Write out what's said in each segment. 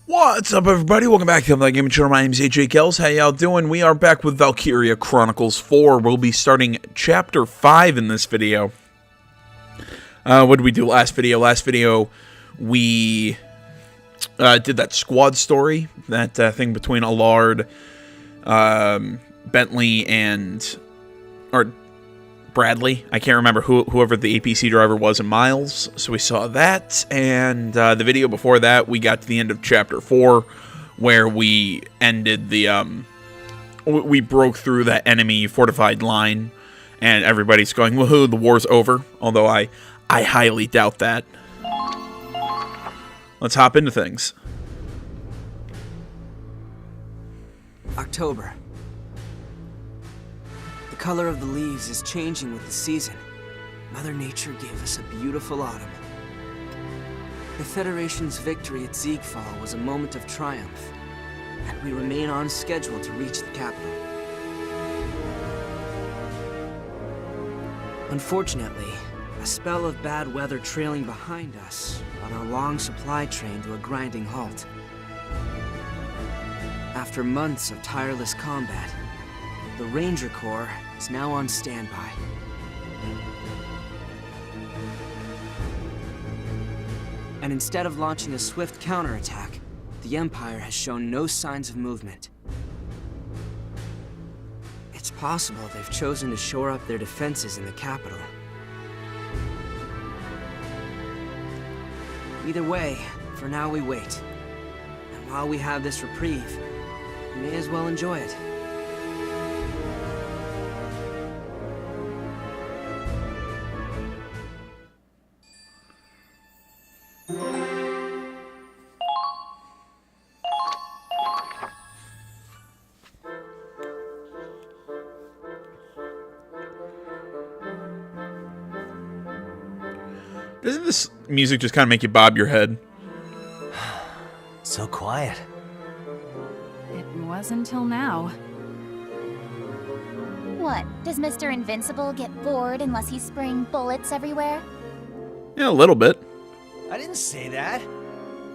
What's up, everybody? Welcome back to the Gaming Channel. My name is AJ Kells. How y'all doing? We are back with Valkyria Chronicles 4. We'll be starting Chapter 5 in this video. What did we do last video? Last video, we did that squad story. That thing between Allard, Bentley, and... or Bradley. I can't remember whoever the APC driver was, and Miles. So we saw that, and the video before that, we got to the end of Chapter 4, where we ended the, we broke through that enemy fortified line, and everybody's going, woohoo, the war's over, although I highly doubt that. Let's hop into things. October. The color of the leaves is changing with the season. Mother Nature gave us a beautiful autumn. The Federation's victory at Ziegfall was a moment of triumph, and we remain on schedule to reach the capital. Unfortunately, a spell of bad weather trailing behind us brought our long supply train to a grinding halt. After months of tireless combat, the Ranger Corps is now on standby. And instead of launching a swift counterattack, the Empire has shown no signs of movement. It's possible they've chosen to shore up their defenses in the capital. Either way, for now we wait. And while we have this reprieve, we may as well enjoy it. Doesn't this music just kind of make you bob your head? So quiet. It was until now. What? Does Mr. Invincible get bored unless he's spraying bullets everywhere? Yeah, a little bit. I didn't say that.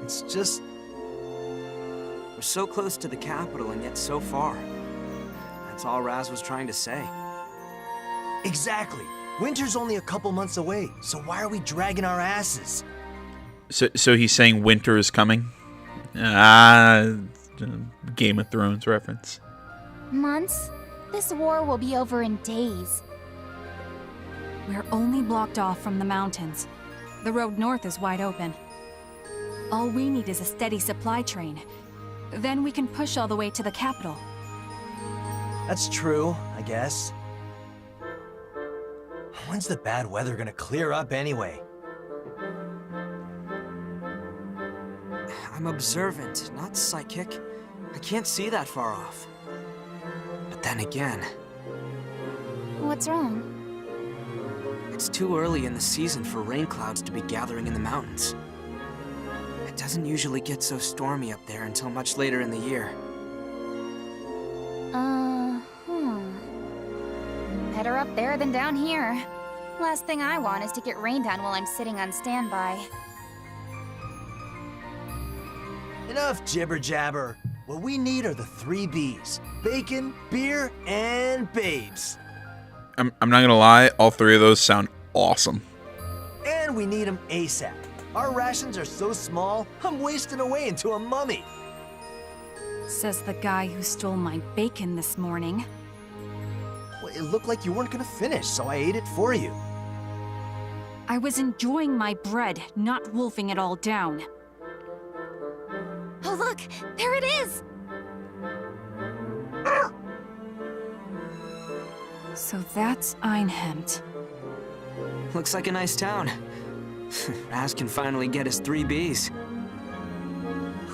It's just... We're so close to the capital and yet so far. That's all Raz was trying to say. Exactly. Winter's only a couple months away, so why are we dragging our asses? So he's saying winter is coming? Game of Thrones reference. Months? This war will be over in days. We're only blocked off from the mountains. The road north is wide open. All we need is a steady supply train. Then we can push all the way to the capital. That's true, I guess. When's the bad weather gonna clear up anyway? I'm observant, not psychic. I can't see that far off. But then again, What's wrong? it's too early in the season for rain clouds to be gathering in the mountains. It doesn't usually get so stormy up there until much later in the year. Better up there than down here. Last thing I want is to get rained on while I'm sitting on standby. Enough jibber-jabber. What we need are the 3 Bs. Bacon, beer, and babes. I'm not gonna lie, all 3 of those sound awesome. And we need them ASAP. Our rations are so small, I'm wasting away into a mummy. Says the guy who stole my bacon this morning. Well, it looked like you weren't gonna finish, so I ate it for you. I was enjoying my bread, not wolfing it all down. Oh look! There it is! So that's Einhemd. Looks like a nice town. Raz can finally get his 3 Bs.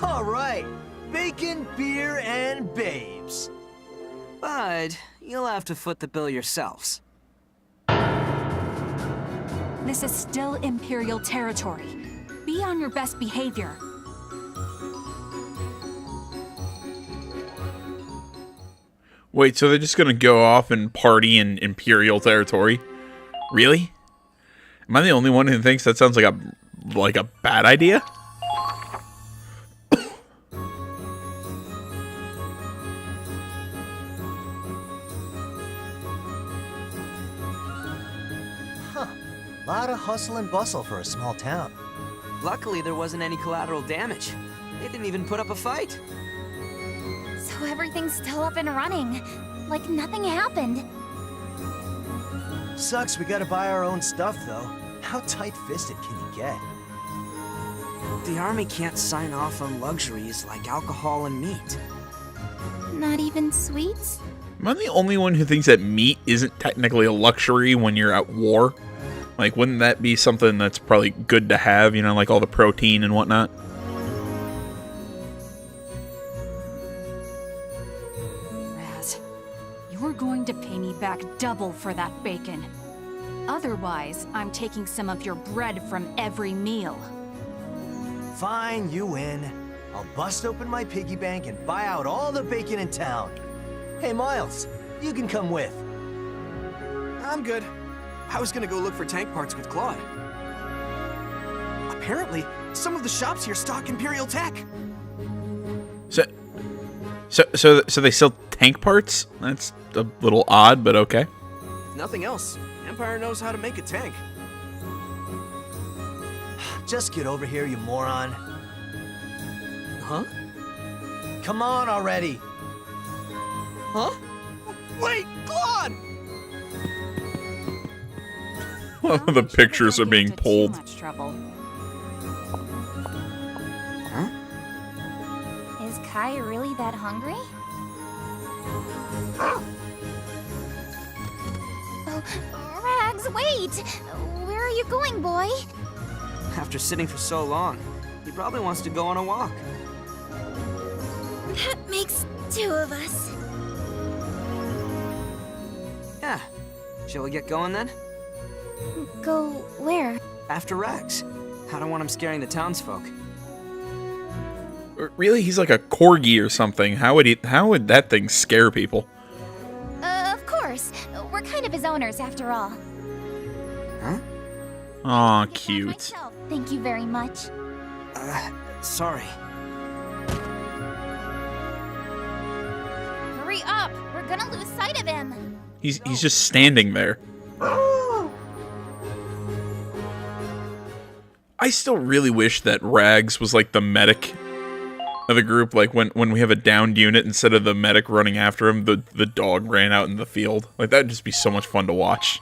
All right, bacon, beer, and babes. But you'll have to foot the bill yourselves. This is still Imperial territory. Be on your best behavior. Wait, so they're just gonna go off and party in Imperial territory? Really? Am I the only one who thinks that sounds like a bad idea? Lot of hustle and bustle for a small town. Luckily, there wasn't any collateral damage. They didn't even put up a fight. So everything's still up and running. Like nothing happened. Sucks we gotta buy our own stuff, though. How tight-fisted can you get? The army can't sign off on luxuries like alcohol and meat. Not even sweets? Am I the only one who thinks that meat isn't technically a luxury when you're at war? Like, wouldn't that be something that's probably good to have, you know, like all the protein and whatnot? Raz, you're going to pay me back double for that bacon. Otherwise, I'm taking some of your bread from every meal. Fine, you win. I'll bust open my piggy bank and buy out all the bacon in town. Hey, Miles, you can come with. I'm good. I was gonna go look for tank parts with Claude. Apparently, some of the shops here stock Imperial tech. So they sell tank parts? That's a little odd, but okay. If nothing else, Empire knows how to make a tank. Just get over here, you moron. Huh? Come on already. Huh? Wait, Claude! The pictures are being pulled. Too much trouble. Is Kai really that hungry? Oh, Rags, wait! Where are you going, boy? After sitting for so long, he probably wants to go on a walk. That makes two of us. Yeah. Shall we get going then? Go where? After Rex. I don't want him scaring the townsfolk. Really? He's like a corgi or something. How would that thing scare people? Of course. We're kind of his owners after all. Huh? Aw, I can cute. myself, thank you very much. Sorry. Hurry up! We're gonna lose sight of him! He's just standing there. I still really wish that Rags was like the medic of the group. Like when we have a downed unit, instead of the medic running after him, the dog ran out in the field. Like that'd just be so much fun to watch.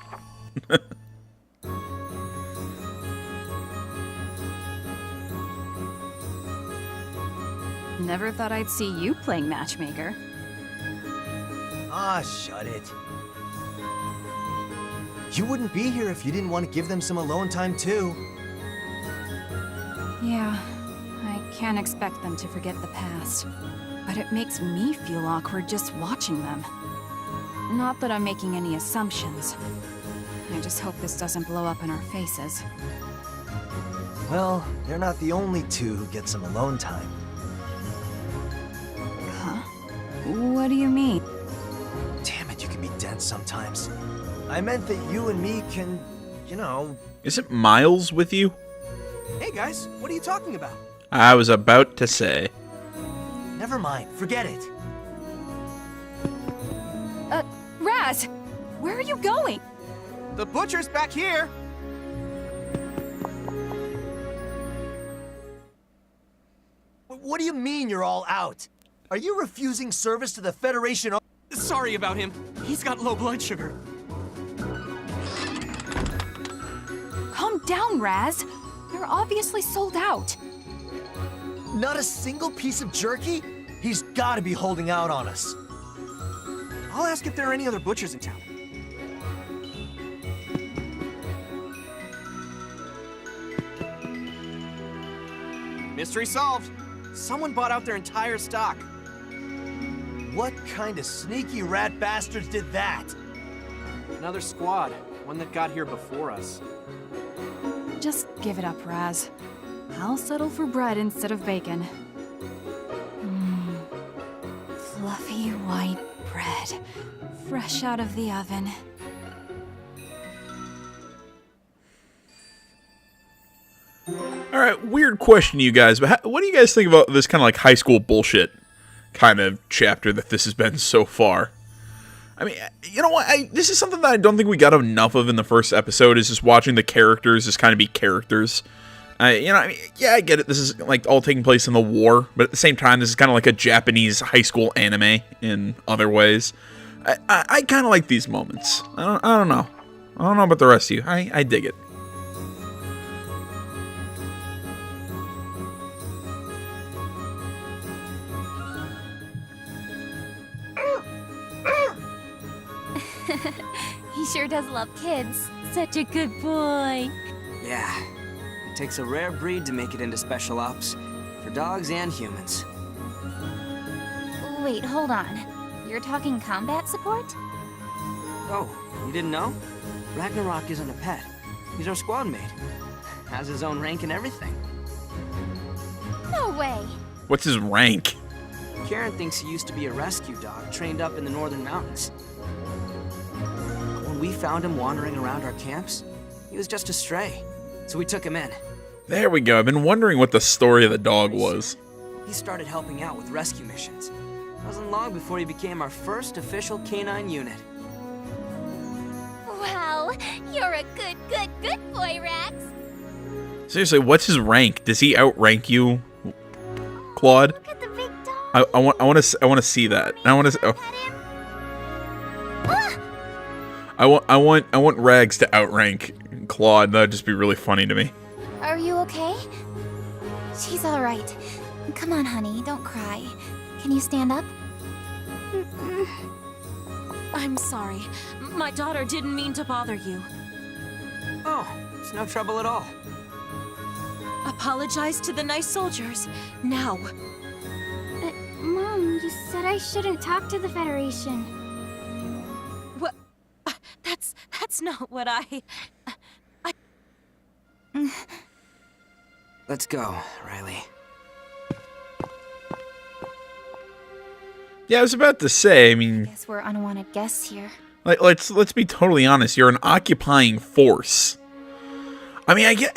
Never thought I'd see you playing matchmaker. Ah, shut it. You wouldn't be here if you didn't want to give them some alone time, too. Yeah, I can't expect them to forget the past. But it makes me feel awkward just watching them. Not that I'm making any assumptions. I just hope this doesn't blow up in our faces. Well, they're not the only two who get some alone time. Huh? What do you mean? Damn it, you can be dense sometimes. I meant that you and me can, you know... Isn't Miles with you? Hey guys, what are you talking about? I was about to say. Never mind, forget it. Raz! Where are you going? The butcher's back here! What do you mean you're all out? Are you refusing service to the Federation? Sorry about him. He's got low blood sugar. Calm down, Raz. They're obviously sold out. Not a single piece of jerky? He's gotta be holding out on us. I'll ask if there are any other butchers in town. Mystery solved. Someone bought out their entire stock. What kind of sneaky rat bastards did that? Another squad. One that got here before us. Just give it up, Raz. I'll settle for bread instead of bacon. Fluffy white bread, fresh out of the oven. All right, weird question, you guys. But what do you guys think about this kind of like high school bullshit kind of chapter that this has been so far? I mean, you know what? This is something that I don't think we got enough of in the first episode, is just watching the characters just kind of be characters. I mean, yeah, I get it. This is like all taking place in the war, but at the same time, this is kind of like a Japanese high school anime in other ways. I kind of like these moments. I don't know. I don't know about the rest of you. I dig it. He sure does love kids. Such a good boy. Yeah. It takes a rare breed to make it into special ops. For dogs and humans. Wait, hold on. You're talking combat support? Oh, you didn't know? Ragnarok isn't a pet. He's our squad mate. Has his own rank and everything. No way. What's his rank? Karen thinks he used to be a rescue dog trained up in the northern mountains. When we found him wandering around our camps, he was just a stray. So we took him in. There we go. I've been wondering what the story of the dog was. He started helping out with rescue missions. It wasn't long before he became our first official canine unit. Wow, you're a good boy, Rex. Seriously, what's his rank? Does he outrank you, Claude? Look at the big dog. I want to see that. I want to. Pet him. Ah! I want Rags to outrank Claude. That'd just be really funny to me. Are you okay? She's all right. Come on, honey, don't cry. Can you stand up? I'm sorry. My daughter didn't mean to bother you. Oh, it's no trouble at all. Apologize to the nice soldiers. Now. Mom, you said I shouldn't talk to the Federation. What? That's not what I... Let's go, Riley. Yeah, I was about to say. I mean, Guess we're unwanted guests here. let's be totally honest. You're an occupying force. I mean, I get,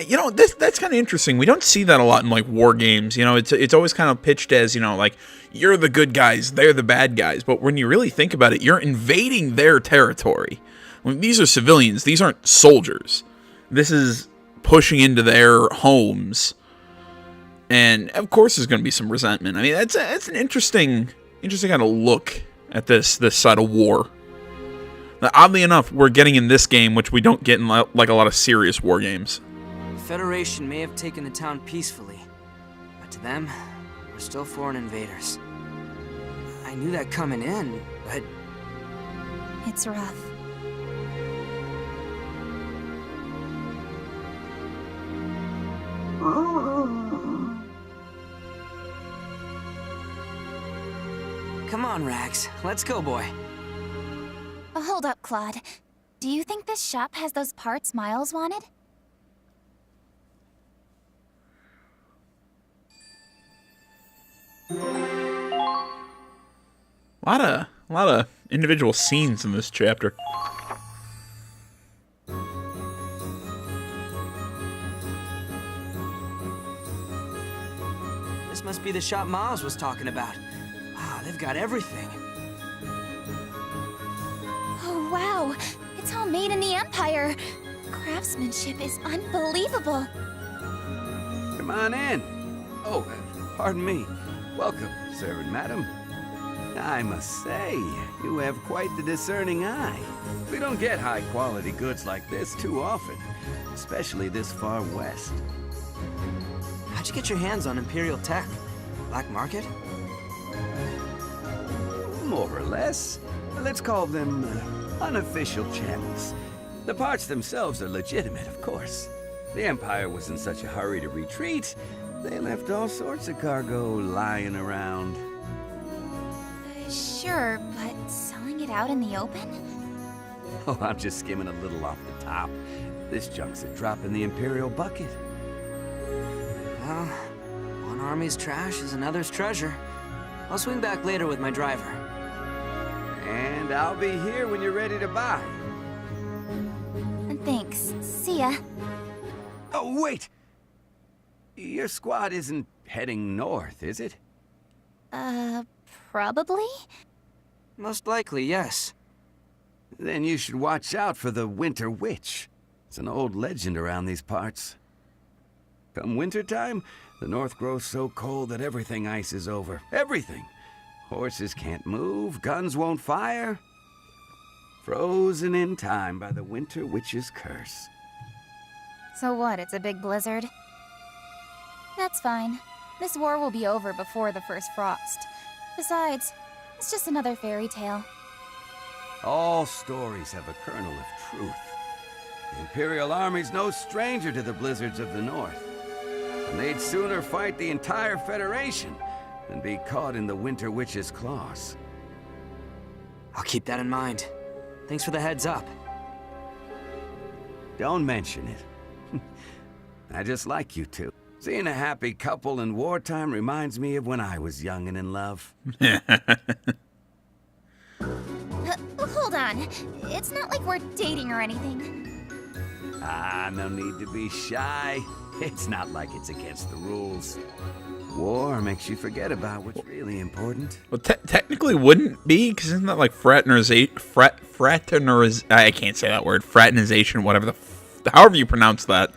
that's kind of interesting. We don't see that a lot in like war games. It's always kind of pitched as, like you're the good guys, they're the bad guys. But when you really think about it, you're invading their territory. I mean, these are civilians. These aren't soldiers. This is pushing into their homes, and of course, there's going to be some resentment. I mean, that's an interesting kind of look at this side of war. Now, oddly enough, we're getting in this game, which we don't get in like a lot of serious war games. The Federation may have taken the town peacefully, but to them, we're still foreign invaders. I knew that coming in, but It's rough. come on, Rags. Let's go, boy. Hold up, Claude. Do you think this shop has those parts Miles wanted? A lot of individual scenes in this chapter. This must be the shop Miles was talking about. Wow, they've got everything. Oh, wow. It's all made in the Empire. Craftsmanship is unbelievable. Come on in. Oh, pardon me. Welcome, sir and madam. I must say, you have quite the discerning eye. We don't get high-quality goods like this too often, especially this far west. How'd you get your hands on Imperial tech? Black market? More or less. Let's call them unofficial channels. The parts themselves are legitimate, of course. The Empire was in such a hurry to retreat, they left all sorts of cargo lying around. Sure, but selling it out in the open? Oh, I'm just skimming a little off the top. This junk's a drop in the Imperial bucket. Well, one army's trash is another's treasure. I'll swing back later with my driver. And I'll be here when you're ready to buy. Thanks. See ya. Oh, wait! Your squad isn't heading north, is it? Probably? Most likely, yes. then you should watch out for the Winter Witch. It's an old legend around these parts. Come wintertime, the north grows so cold that everything ices over. Everything. Horses can't move, guns won't fire. Frozen in time by the Winter Witch's curse. So what, it's a big blizzard? That's fine. This war will be over before the first frost. Besides, it's just another fairy tale. All stories have a kernel of truth. The Imperial Army's no stranger to the blizzards of the north. And they'd sooner fight the entire Federation than be caught in the Winter Witch's claws. I'll keep that in mind. Thanks for the heads up. Don't mention it. I just like you two. Seeing a happy couple in wartime reminds me of when I was young and in love. Hold on. It's not like we're dating or anything. Ah, no need to be shy. It's not like it's against the rules. War makes you forget about what's really important. Well, technically wouldn't be, because isn't that like fraternization, I can't say that word, fraternization, whatever however you pronounce that.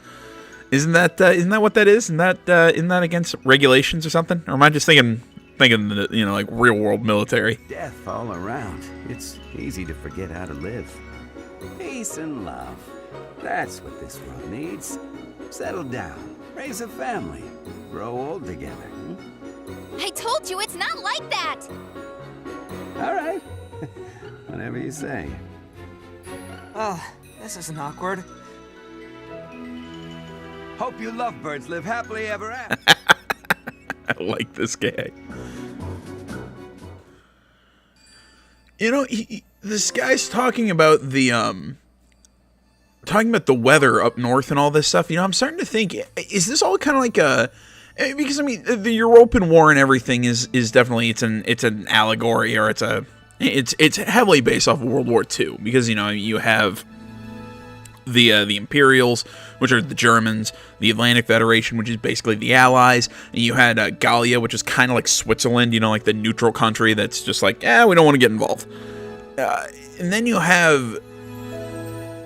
Isn't that what that is? Isn't that against regulations or something? Or am I just thinking like real world military? Death all around. It's easy to forget how to live. Peace and love. That's what this world needs. Settle down, raise a family, grow old together. I told you it's not like that! All right. Whatever you say. Oh, this isn't awkward. Hope you lovebirds live happily ever after. I like this guy. You know, this guy's talking about the weather up north and all this stuff. You know, I'm starting to think, is this all kind of like because I mean, the European War and everything is definitely it's an allegory, or it's heavily based off of World War II, because you know you have the Imperials, which are the Germans, the Atlantic Federation, which is basically the Allies, and you had Gallia, which is kind of like Switzerland, you know, like the neutral country that's just like, we don't want to get involved. And then you have,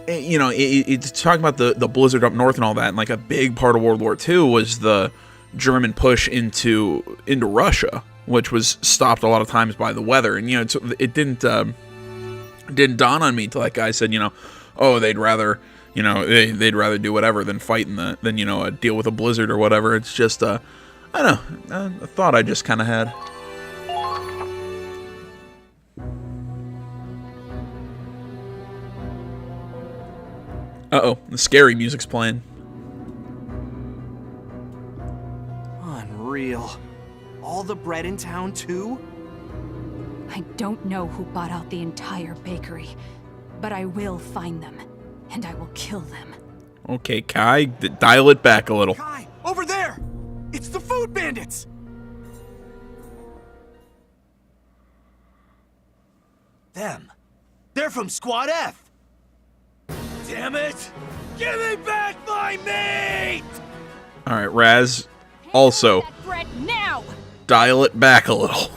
you know, it's talking about the blizzard up north and all that, and like a big part of World War II was the German push into Russia, which was stopped a lot of times by the weather. And you know, it didn't dawn on me until that guy said, you know, oh, they'd rather do whatever than fight than you know, deal with a blizzard or whatever. It's just I don't know, a thought I just kind of had. Uh-oh, the scary music's playing. Unreal. All the bread in town, too? I don't know who bought out the entire bakery, but I will find them, and I will kill them. Okay, Kai, dial it back a little. Kai, over there! It's the food bandits! Them. They're from Squad F! Damn it! Give me back my meat! Alright, Raz, also, That bread now! dial it back a little.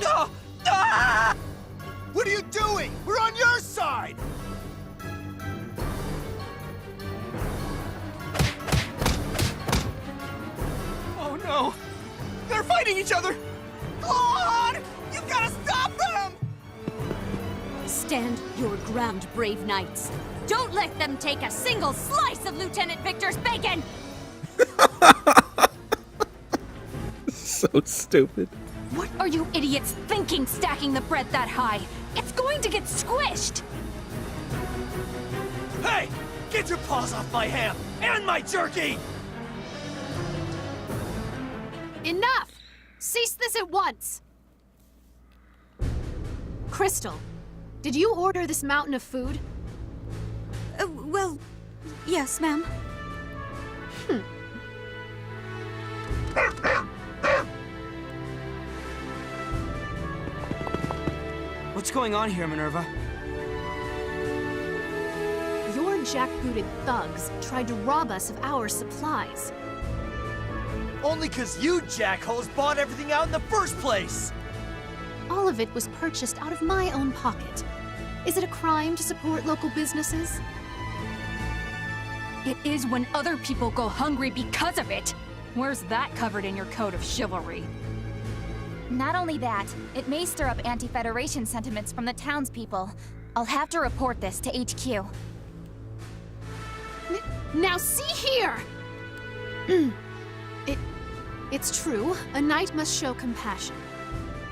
No! Ah! What are you doing? We're on your side! Oh no! They're fighting each other! Claude! You gotta stop them! Stand your ground, brave knights. Don't let them take a single slice of Lieutenant Victor's bacon! So stupid. What are you idiots thinking, stacking the bread that high? It's going to get squished! Hey! Get your paws off my ham! And my jerky! Enough! Cease this at once! Crystal, did you order this mountain of food? Well, yes, ma'am. What's going on here, Minerva? Your jackbooted thugs tried to rob us of our supplies. Only 'cause you jackholes bought everything out in the first place! All of it was purchased out of my own pocket. Is it a crime to support local businesses? It is when other people go hungry because of it. Where's that covered in your code of chivalry? Not only that, it may stir up anti-Federation sentiments from the townspeople. I'll have to report this to HQ. Now see here! It's true. A knight must show compassion.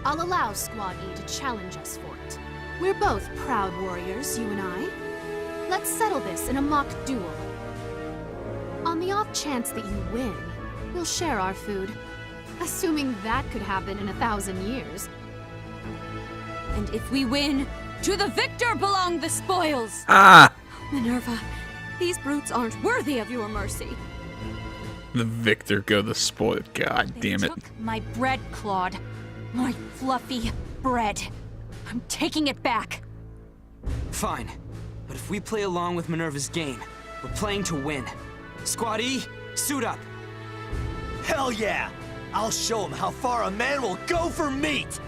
I'll allow Squad E to challenge us for it. We're both proud warriors, you and I. Let's settle this in a mock duel. On the off chance that you win, we'll share our food. Assuming that could happen in 1,000 years. And if we win, to the victor belong the spoils! Ah! Minerva, these brutes aren't worthy of your mercy. The victor go the spoiled. God damn it. They took my bread, Claude. My fluffy bread. I'm taking it back. Fine. But if we play along with Minerva's game, we're playing to win. Squad E, suit up. Hell yeah! I'll show him how far a man will go for meat!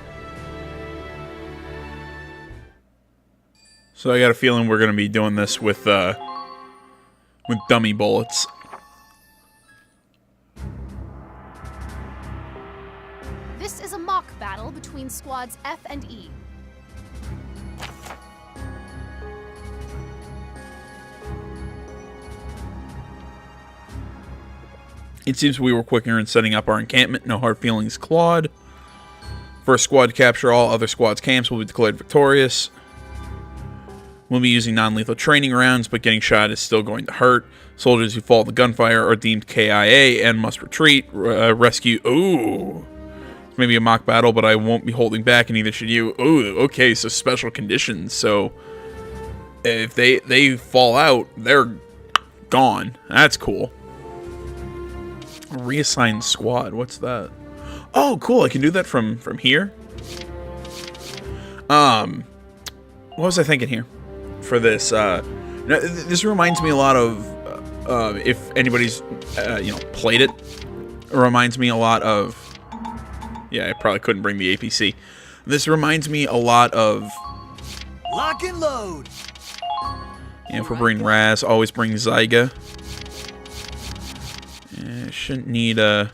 So I got a feeling we're gonna be doing this with dummy bullets. This is a mock battle between squads F and E. It seems we were quicker in setting up our encampment. No hard feelings, Claude. First squad to capture all other squads' camps will be declared victorious. We'll be using non-lethal training rounds, but getting shot is still going to hurt. Soldiers who fall to gunfire are deemed KIA and must retreat. Rescue. Ooh. Maybe a mock battle, but I won't be holding back, and neither should you. Ooh, okay, so special conditions. So if they fall out, they're gone. That's cool. Reassign squad. What's that? Oh, cool. I can do that from here. What was I thinking here for this? This reminds me a lot of if anybody's played it. It reminds me a lot of. Yeah, I probably couldn't bring the APC. This reminds me a lot of. Lock and load. Yeah, if we're bringing Raz, always bring Zyga. Shouldn't need a.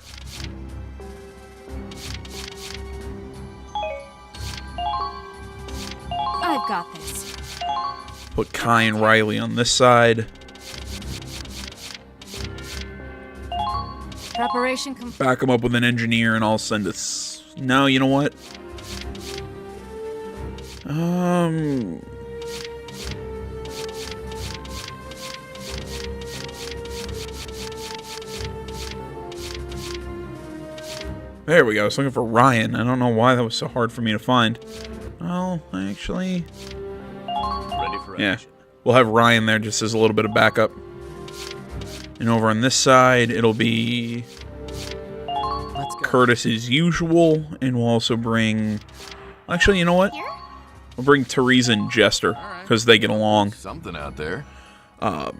I've got this. Put Kai and Riley on this side. Preparation complete. Back them up with an engineer, and I'll send us. No, you know what? There we go. I was looking for Ryan. I don't know why that was so hard for me to find. Well, actually. Ready for Yeah. action. We'll have Ryan there just as a little bit of backup. And over on this side, it'll be Let's go. Curtis as usual. And we'll also bring... Actually, you know what? Here? We'll bring Teresa and Jester, because they get along. Something out there. What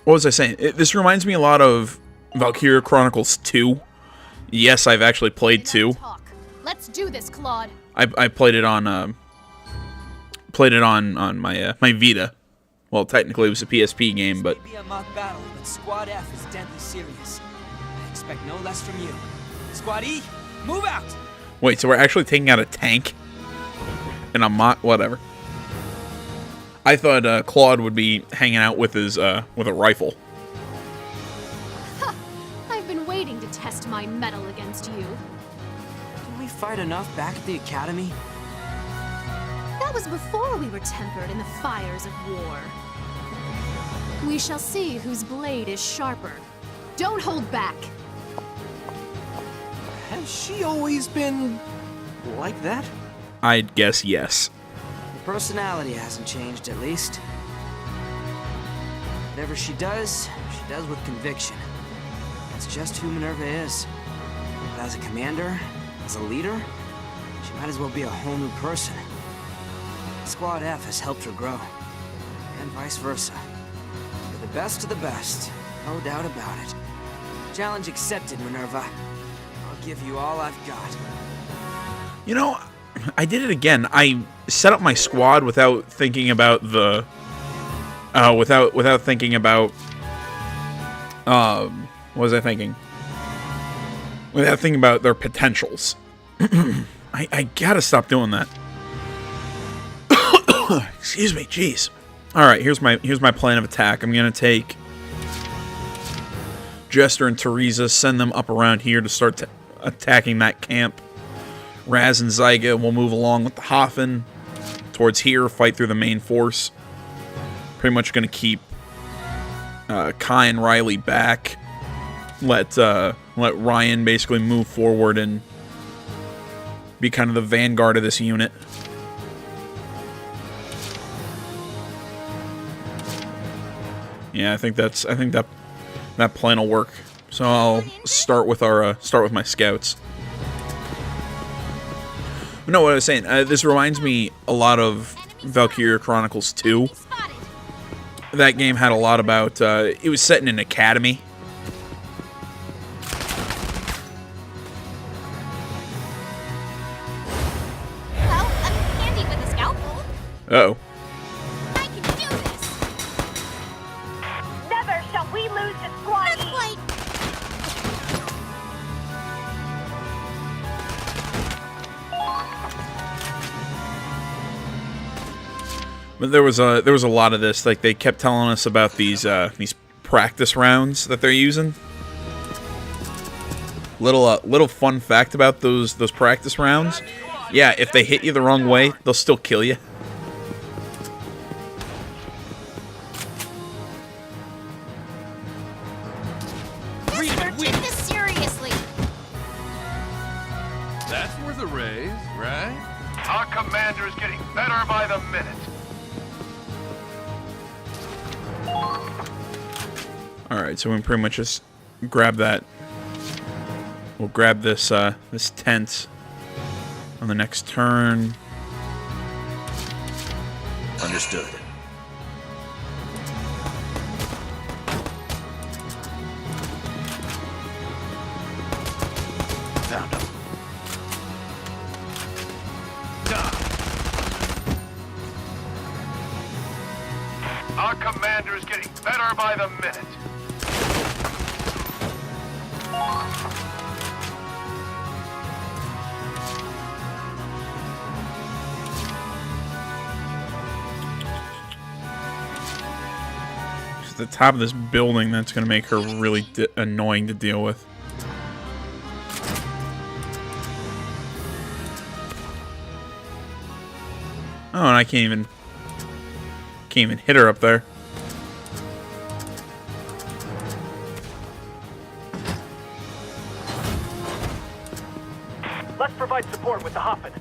was I saying? This reminds me a lot of Valkyria Chronicles 2. Yes, I've actually played 2. Talk. Let's do this, Claude. I played it on my my Vita. Well, technically it was a PSP game, but This may be a mock battle, but Squad F is deadly serious. I expect no less from you. Squad E, move out! wait, so we're actually taking out a tank? And a whatever. I thought Claude would be hanging out with his with a rifle. I've been waiting to test my mettle against you. Didn't we fight enough back at the academy? That was before we were tempered in the fires of war. We shall see whose blade is sharper. Don't hold back. Has she always been like that? I'd guess yes. Her personality hasn't changed, at least. Whatever she does with conviction. That's just who Minerva is. But as a commander, as a leader, she might as well be a whole new person. Squad F has helped her grow, and vice versa. You're the best of the best, no doubt about it. Challenge accepted, Minerva. I'll give you all I've got. You know, I did it again. I set up my squad without thinking about the without thinking about what was I thinking? Without thinking about their potentials. I gotta stop doing that. Excuse me, jeez. All right, here's my plan of attack. I'm gonna take Jester and Teresa, send them up around here to start attacking that camp. Raz and Zyga will move along with the Hafen towards here, fight through the main force. Pretty much going to keep Kai and Riley back. Let Ryan basically move forward and be kind of the vanguard of this unit. Yeah, I think that plan will work. So I'll start with my scouts. No, what I was saying, this reminds me a lot of Valkyria Chronicles 2. That game had a lot about, it was set in an academy. Well, I'm handy with a scalpel. Uh-oh. I can do this. Never shall we lose to Squad E. But there was a lot of this. Like, they kept telling us about these practice rounds that they're using. Little fun fact about those practice rounds. Yeah, if they hit you the wrong way, they'll still kill you. Mister, take this seriously. That's worth a raise, right? Our commander is getting better by the minute. Alright, so we can pretty much just grab that. We'll grab this this tent on the next turn. Understood. Found him. Our commander is getting better by the minute. At the top of this building, that's going to make her really annoying to deal with. Oh, and I can't even hit her up there. Let's provide support with the Hafen.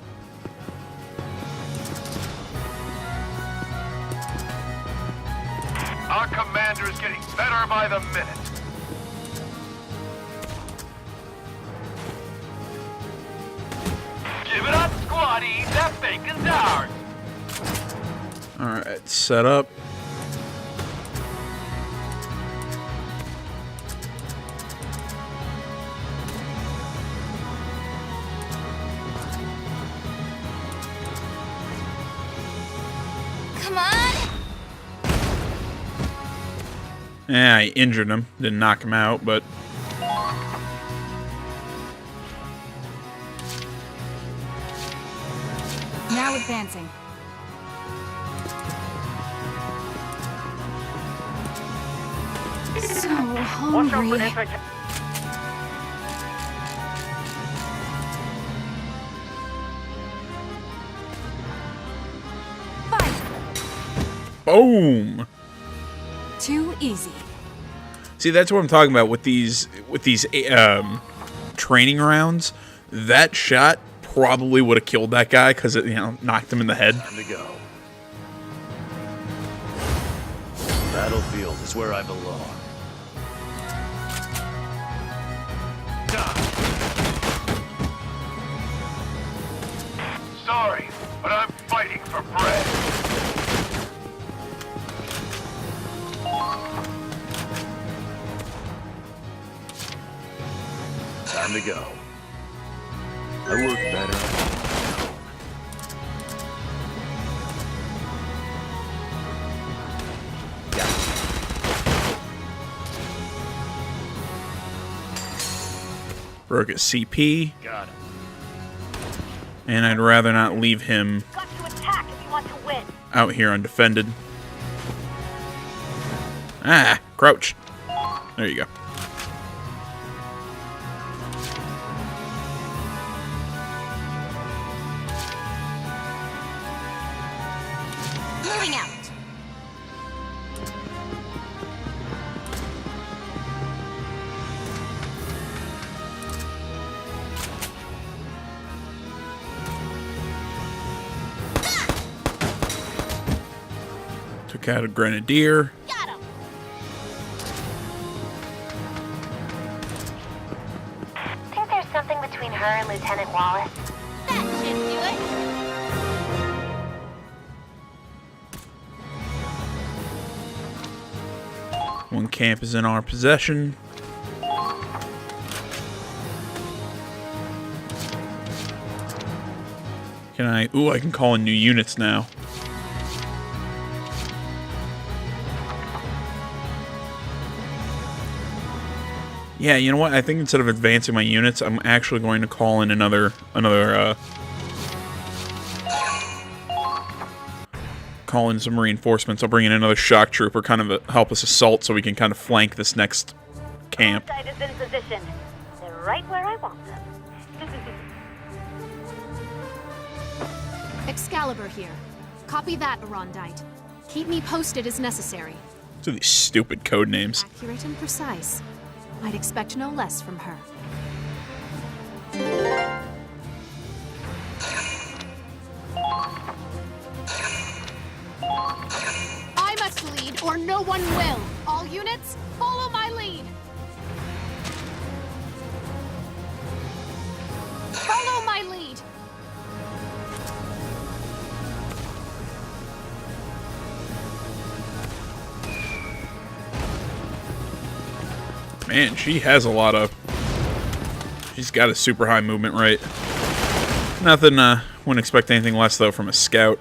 Our commander is getting better by the minute. Give it up, squaddies. That bacon's ours. Alright, set up. Come on. Yeah, I injured him. Didn't knock him out, but... Now advancing. So Watch out for hungry. anti- Boom! Too easy. See, that's what I'm talking about with these training rounds. That shot probably would have killed that guy because it, knocked him in the head. Time to go. Battlefield is where I belong. Sorry, but I'm fighting for bread. Time to go. I work better. Broke his CP. Got him. And I'd rather not leave him Got to attack if you want to win. out here undefended. Ah, crouch. There you go. Moving out. Took out a grenadier. Got him. Think there's something between her and Lieutenant Wallace? That should do it. One camp is in our possession. Can I... Ooh, I can call in new units now. Yeah, you know what? I think instead of advancing my units, I'm actually going to call in call in some reinforcements. I'll bring in another shock trooper, kind of help us assault so we can kind of flank this next camp. Side is in position. They're right where I want them. Excalibur here. Copy that, Arondite. Keep me posted as necessary. So these stupid code names. Accurate and precise. I'd expect no less from her. I must lead, or no one will. All units, follow my lead. Follow my lead. Man, she has a lot of... She's got a super high movement rate. Nothing, wouldn't expect anything less, though, from a scout.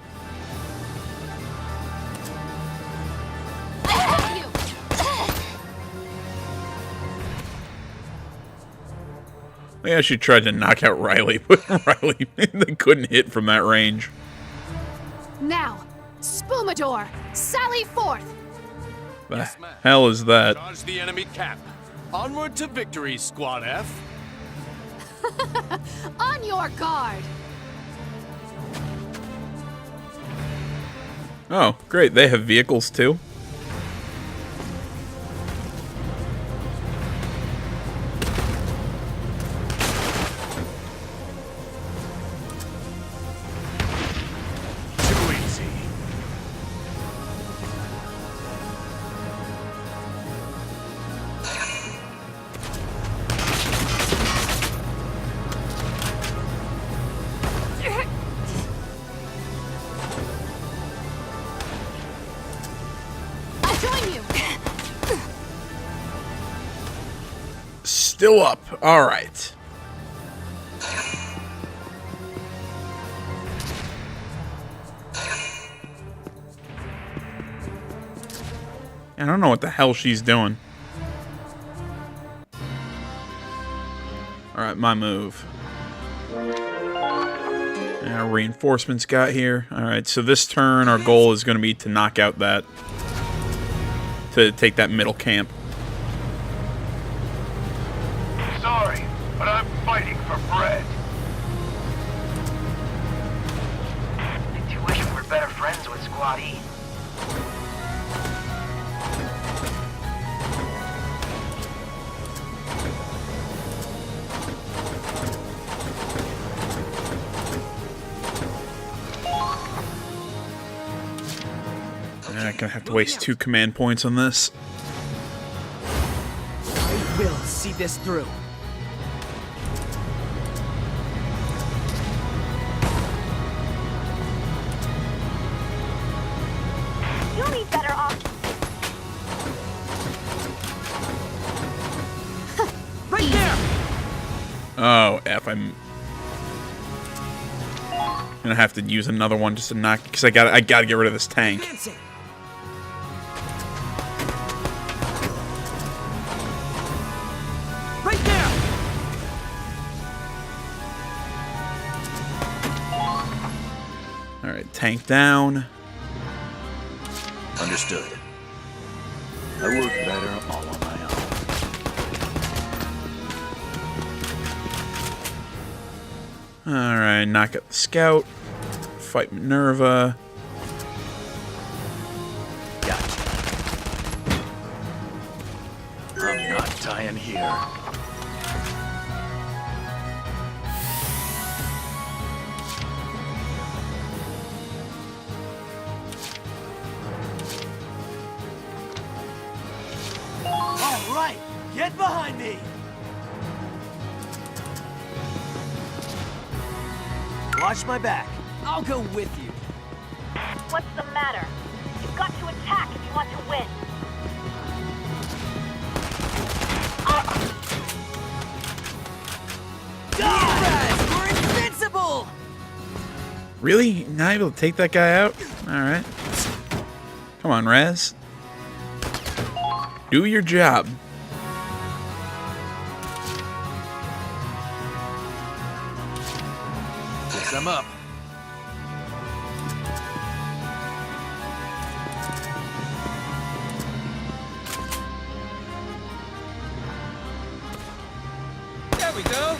Yeah, she tried to knock out Riley, but Riley, they couldn't hit from that range. Now, Spumador, sally forth. The hell is that? Charge the enemy camp. Onward to victory, Squad F. On your guard. Oh, great. They have vehicles, too. Too easy. I'll join you. Still up. All right. I don't know what the hell she's doing. All right, my move. Now reinforcements got here. All right, so this turn our goal is going to be to knock out that, to take that middle camp. Sorry, but I'm fighting for bread. I do wish we were better friends with Squad E. I'm not gonna have to waste 2 command points on this. I will see this through. You'll need better options. Right there! Oh, F, I'm gonna have to use another one just to knock, because I gotta get rid of this tank. Advancing. Right there! Alright, tank down. Understood. I work better all on my own. Alright, knock out the scout. Fight Minerva. Gotcha. I'm not dying here. All right, get behind me. Watch my back. I'll go with you. What's the matter? You've got to attack if you want to win. Guys, we're invincible! Really? Not able to take that guy out? Alright. Come on, Raz. Do your job. Guess I'm up. There we go.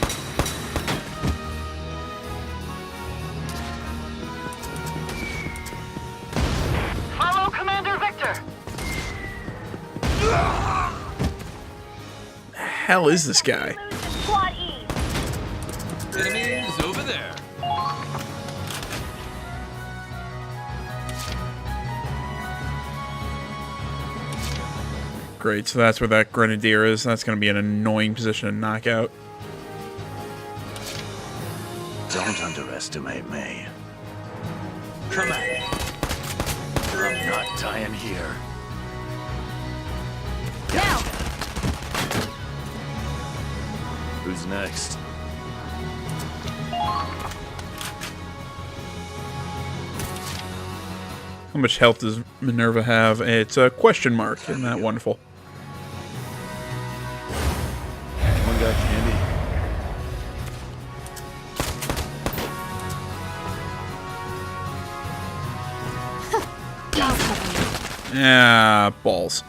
Follow Commander Victor. Hell is this guy? Squad E. Enemies over there. Great, so that's where that Grenadier is. That's going to be an annoying position to knock out. Don't underestimate me. Come on. I'm not dying here. Now! Who's next? How much health does Minerva have? It's a question mark. Isn't that wonderful? Anyone got candy? Ah, balls.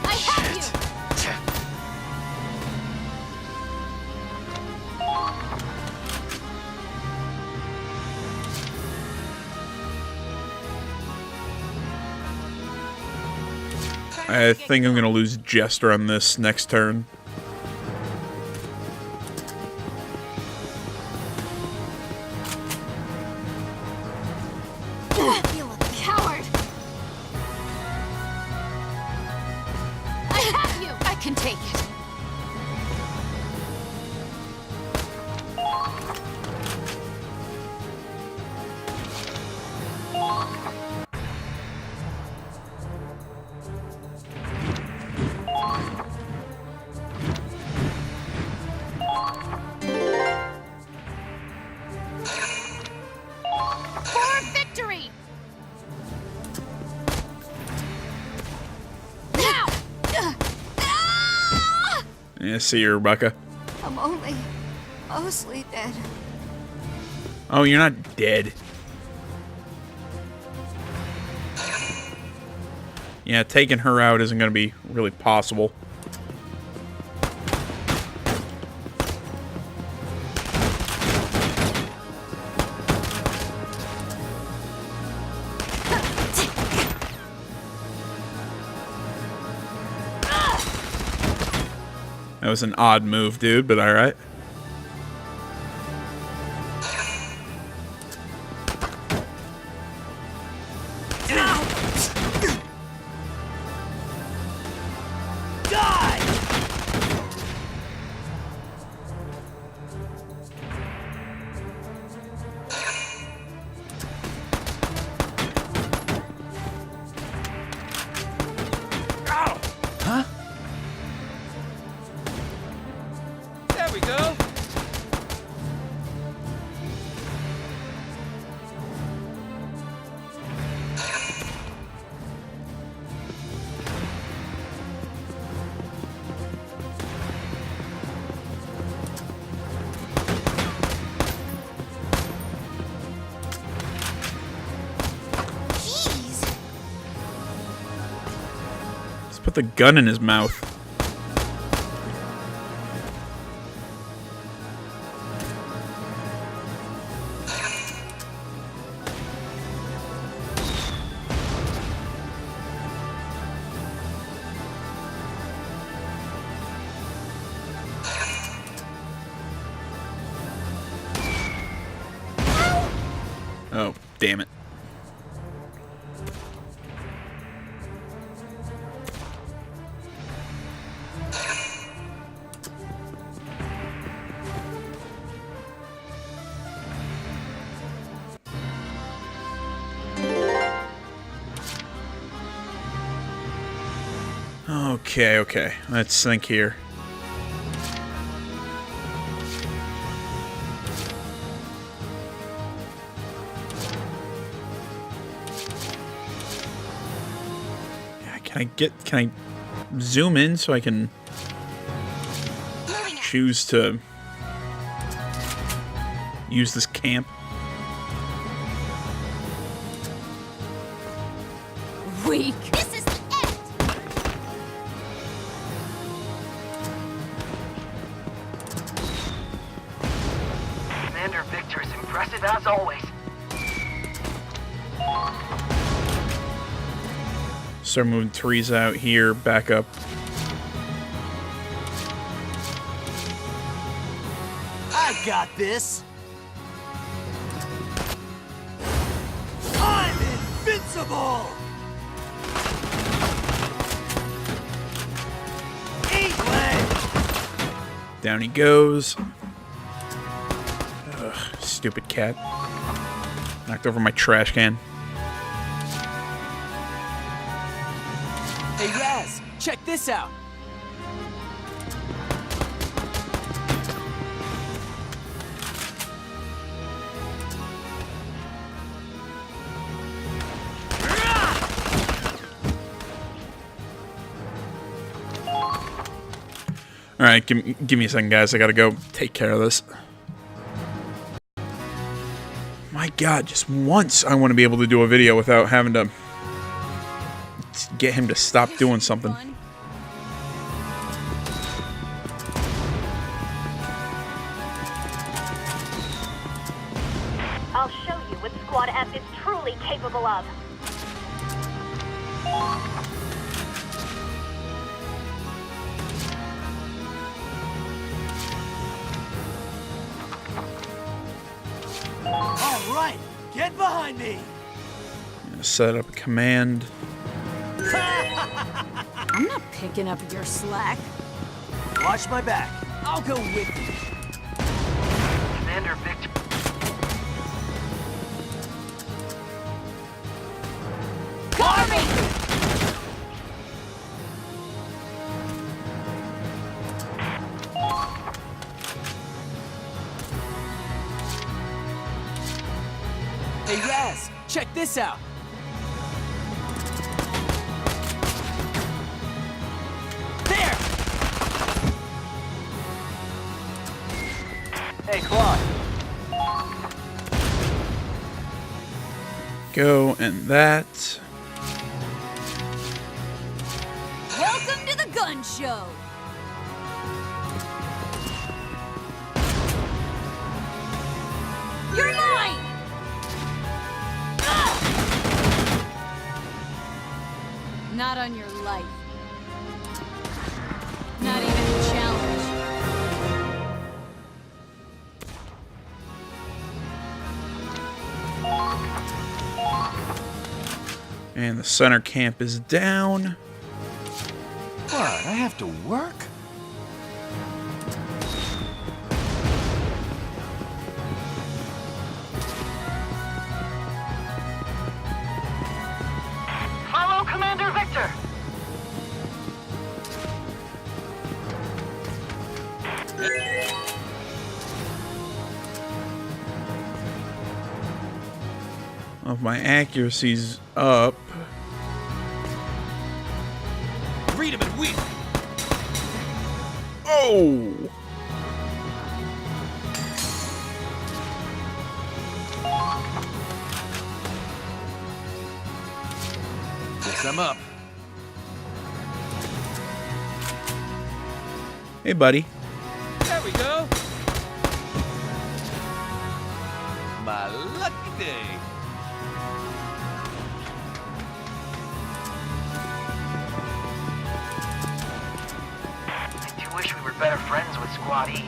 I have you! I think I'm going to lose Jester on this next turn. You a coward! I have you! I can take it. For victory! Now! Yeah, see you, Rebecca. I'm only mostly dead. Oh, you're not dead. Yeah, taking her out isn't going to be really possible. That was an odd move, dude, but alright. There we go. put the gun in his mouth? Oh, damn it. Okay. Let's think here. Can I zoom in so I can choose to use this camp? Weak. This is the end. Commander Victor is impressive as always. Start moving trees out here, back up. I got this. I'm invincible. Eat legs. Down he goes. Ugh, stupid cat. Knocked over my trash can. Hey, Raz, check this out. Alright, give me a second, guys. I gotta go take care of this. My god, just once I want to be able to do a video without having to get him to stop doing something. I'll show you what Squad F is truly capable of. All right, get behind me. Set up a command. I'm not picking up your slack. Watch my back. I'll go with you. Commander Victor. Cover me! Hey, Raz, check this out. There! Hey, Claude. Go and that. Welcome to the gun show. You're mine! Not on your life. Not even a challenge. And the center camp is down. What? I have to work? Follow Commander Victor. Well, if my accuracy's up. Read him and weep. Oh! Guess I'm up. Hey, buddy. There we go. My lucky day. I do wish we were better friends with Squad E.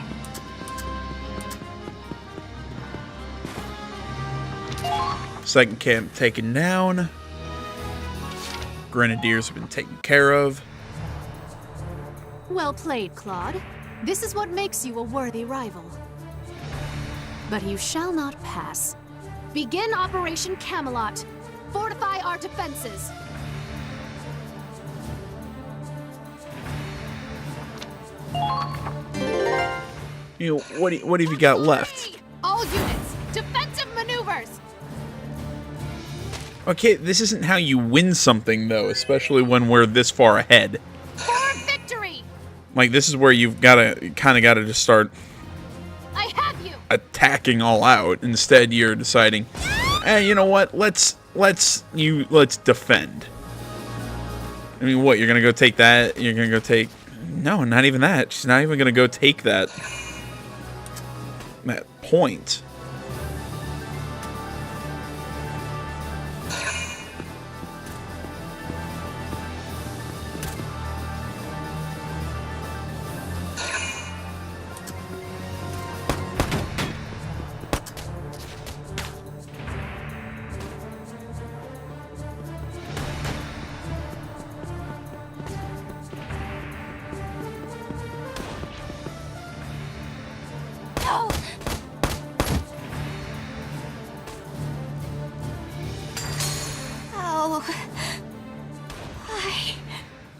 Second camp taken down. Grenadiers have been taken care of. Well played, Claude. This is what makes you a worthy rival. But you shall not pass. Begin Operation Camelot. Fortify our defenses. You know, what have you got left? All units, defensive maneuvers. Okay, this isn't how you win something, though, especially when we're this far ahead. For victory! Like, this is where you've kind of got to just start I have you. attacking all out. Instead, you're deciding, you know what? Let's defend. I mean, what? You're gonna go take that? You're gonna go take? No, not even that. She's not even gonna go take that point.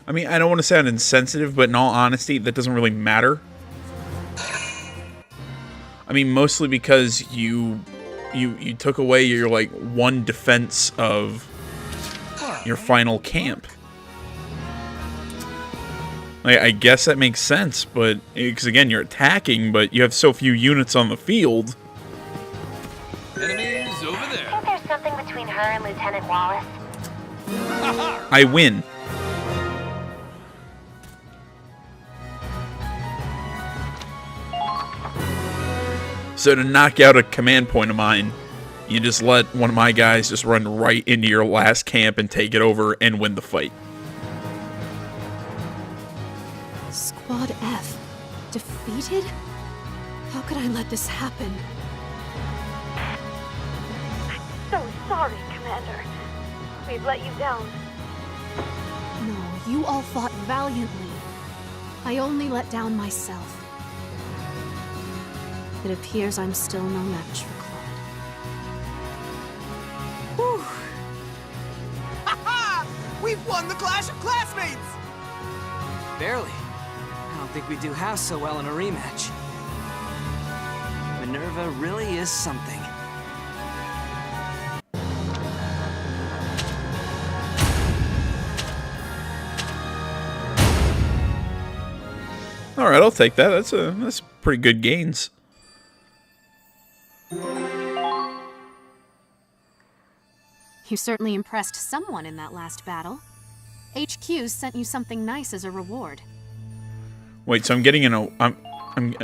I mean, I don't want to sound insensitive, but in all honesty, that doesn't really matter. I mean, mostly because you took away your, like, one defense of your final camp. Like, I guess that makes sense, but, because again, you're attacking, but you have so few units on the field. Enemies over I there. think there's something between her and Lieutenant Wallace. I win. So to knock out a command point of mine, you just let one of my guys just run right into your last camp and take it over and win the fight. Squad F defeated? How could I let this happen? So sorry, Commander. We've let you down. No, you all fought valiantly. I only let down myself. It appears I'm still no match for Claude. Whew. Ha-ha! We've won the Clash of Classmates! Barely. I don't think we do half so well in a rematch. Minerva really is something. All right, I'll take that. That's pretty good gains. You certainly impressed someone in that last battle. HQ sent you something nice as a reward. Wait, so I'm getting oh,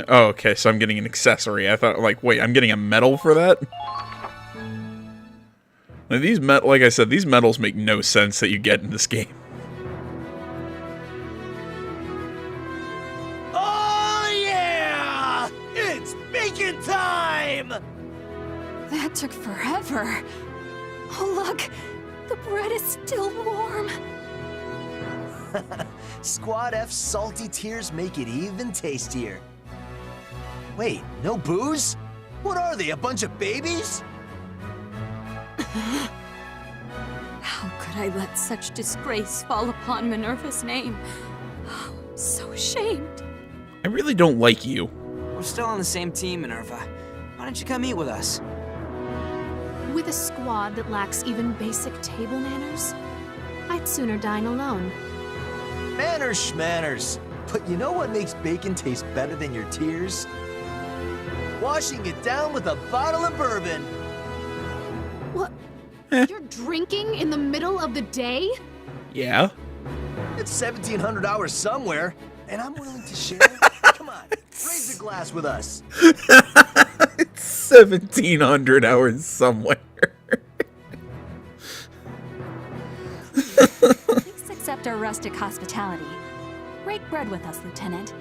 okay, so I'm getting an accessory. I thought, like, wait, I'm getting a medal for that? Like, like I said, these medals make no sense that you get in this game. Oh yeah! It's bacon time! That took forever. Oh, look! The bread is still warm. Squad F's salty tears make it even tastier. Wait, no booze? What are they, a bunch of babies? How could I let such disgrace fall upon Minerva's name? Oh, I'm so ashamed. I really don't like you. We're still on the same team, Minerva. Why don't you come eat with us? With a squad that lacks even basic table manners, I'd sooner dine alone. Manners schmanners. But you know what makes bacon taste better than your tears? Washing it down with a bottle of bourbon. What? You're drinking in the middle of the day? Yeah. It's 1,700 hours somewhere, and I'm willing to share. on, raise a glass with us. It's 1,700 hours somewhere. Please accept our rustic hospitality. Break bread with us, Lieutenant.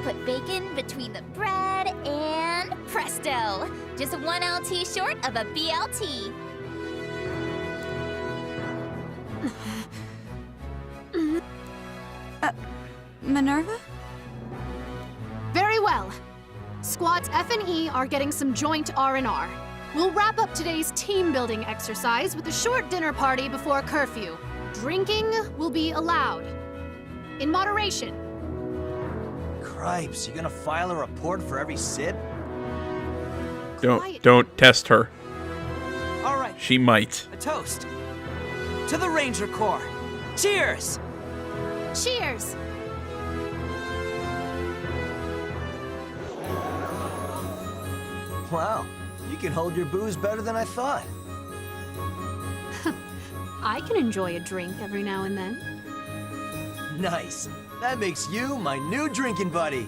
Put bacon between the bread and presto! Just one LT short of a BLT. Minerva? Very well. Squads F and E are getting some joint R&R. We'll wrap up today's team-building exercise with a short dinner party before curfew. Drinking will be allowed. In moderation. Cripes, you gonna file a report for every sip? Don't test her. All right, She might. a toast. To the Ranger Corps. Cheers! Cheers! Wow, you can hold your booze better than I thought. I can enjoy a drink every now and then. Nice. That makes you my new drinking buddy.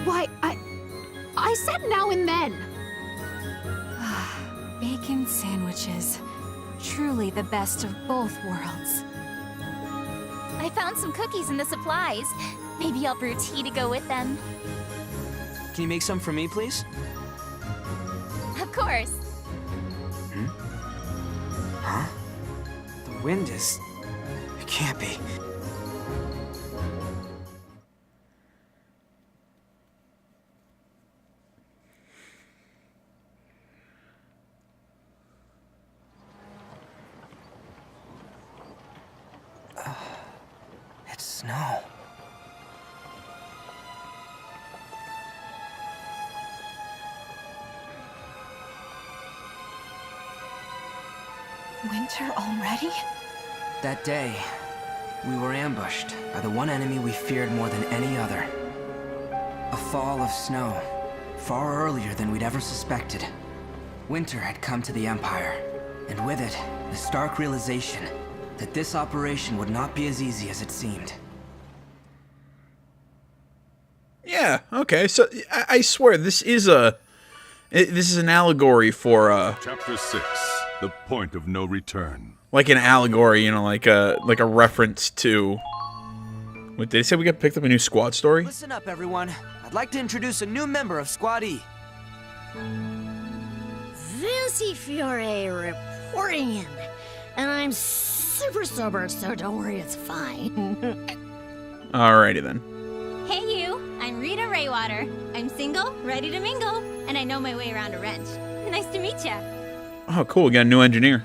Why, I said now and then. Bacon sandwiches. Truly the best of both worlds. I found some cookies in the supplies. Maybe I'll brew tea to go with them. Can you make some for me, please? Of course. Huh? The wind is... It can't be. It's snow. Winter already? That day, we were ambushed by the one enemy we feared more than any other. A fall of snow, far earlier than we'd ever suspected. Winter had come to the Empire, and with it, the stark realization that this operation would not be as easy as it seemed. Yeah, okay. So I swear this is an allegory for Chapter 6, The Point of No Return. like an allegory, you know, like a reference to. Wait, did they say we got picked up a new squad story? Listen up, everyone. I'd like to introduce a new member of Squad E. Vinci Fiore reporting in. And I'm super sober, so don't worry, it's fine. Alrighty then. Hey you, I'm Rita Raywater. I'm single, ready to mingle, and I know my way around a wrench. Nice to meet ya. Oh, cool. We got a new engineer.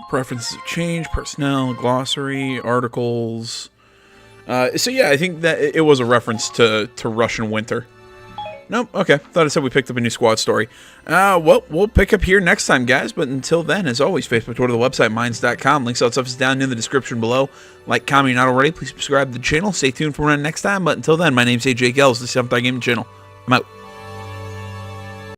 Preferences have changed. Personnel, glossary, articles. So yeah, I think that it was a reference to Russian winter. Nope. Okay. Thought it said we picked up a new squad story. Well, we'll pick up here next time, guys. But until then, as always, Facebook, Twitter, the website, minds.com. Links, all that stuff is down in the description below. Like, comment, not already. Please subscribe to the channel. Stay tuned for next time. But until then, my name's AJ Gels. This is the Gaming Channel. I'm out.